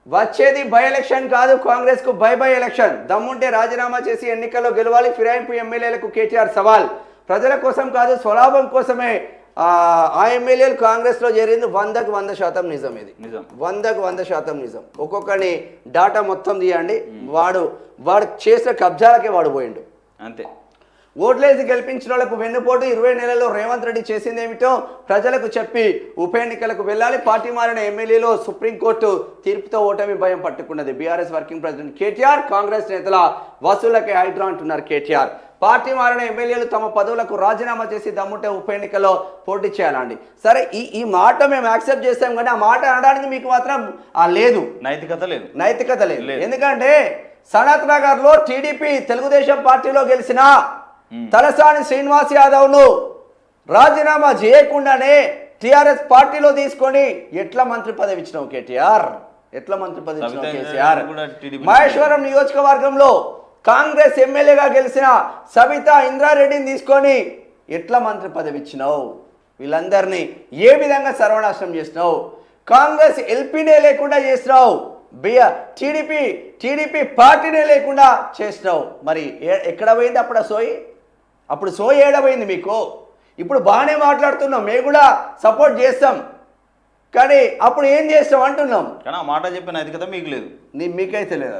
వచ్చేది by election కాదు, కాంగ్రెస్ కు బై ఎలక్షన్. దమ్ముంటే రాజీనామా చేసి ఎన్నికల్లో గెలవాలి. ఫిరాయింపు ఎమ్మెల్యేలకు కేటీఆర్ సవాల్. ప్రజల కోసం కాదు, స్వలాభం కోసమే ఆ ఎమ్మెల్యేలు కాంగ్రెస్ లో చేరింది. 100% నిజం. ఇది 100% నిజం. ఒక్కొక్కని డాటా మొత్తం తీయండి. వాడు చేసిన కబ్జాలకే వాడు పోయిండు అంతే. ఓట్లేసి గెలిపించిన వాళ్ళకు వెన్నుపోటు 20 నెలల్లో రేవంత్ రెడ్డి చేసింది ఏమిటో ప్రజలకు చెప్పి ఉప ఎన్నికలకు వెళ్ళాలి. పార్టీ మారిన ఎమ్మెల్యేలో సుప్రీంకోర్టు తీర్పుతో ఓటమి భయం పట్టుకున్నది. బీఆర్ఎస్ వర్కింగ్ ప్రెసిడెంట్ కేటీఆర్, కాంగ్రెస్ నేతల వసూలకే హైడ్రా అంటున్నారు కేటీఆర్. పార్టీ మారిన ఎమ్మెల్యేలు తమ పదవులకు రాజీనామా చేసి దమ్ముంటే ఉప ఎన్నికల్లో పోటీ చేయాలండి. సరే, ఈ మాట మేము యాక్సెప్ట్ చేస్తాం, కానీ ఆ మాట అనడానికి మీకు మాత్రం లేదు, నైతికత లేదు. ఎందుకంటే సనత్ నగర్ లో టీడీపీ తెలుగుదేశం పార్టీలో గెలిచిన తలసాని శ్రీనివాస్ యాదవ్ ను రాజీనామా చేయకుండానే టీఆర్ఎస్ పార్టీలో తీసుకొని ఎట్లా మంత్రి పదవి ఇచ్చినావు కేటీఆర్? ఎట్లా మంత్రి పదవి ఇచ్చినావు కేసీఆర్? మహేశ్వరం నియోజకవర్గంలో కాంగ్రెస్ ఎమ్మెల్యేగా గెలిచిన సబితా ఇంద్రారెడ్డిని తీసుకొని ఎట్లా మంత్రి పదవి ఇచ్చినావు? వీళ్ళందరినీ ఏ విధంగా సర్వనాశనం చేసినావు? కాంగ్రెస్ ఎల్పీనే లేకుండా చేసినావు. టీడీపీ పార్టీనే లేకుండా చేసినావు. మరి ఎక్కడ పోయింది అప్పుడు సోయి ఏడబోయింది మీకు? ఇప్పుడు బాగానే మాట్లాడుతున్నాం, మేము కూడా సపోర్ట్ చేస్తాం, కానీ అప్పుడు ఏం చేస్తాం అంటున్నాం. కానీ ఆ మాట చెప్పిన నైతికత మీకు లేదు. మీకైతే లేదు.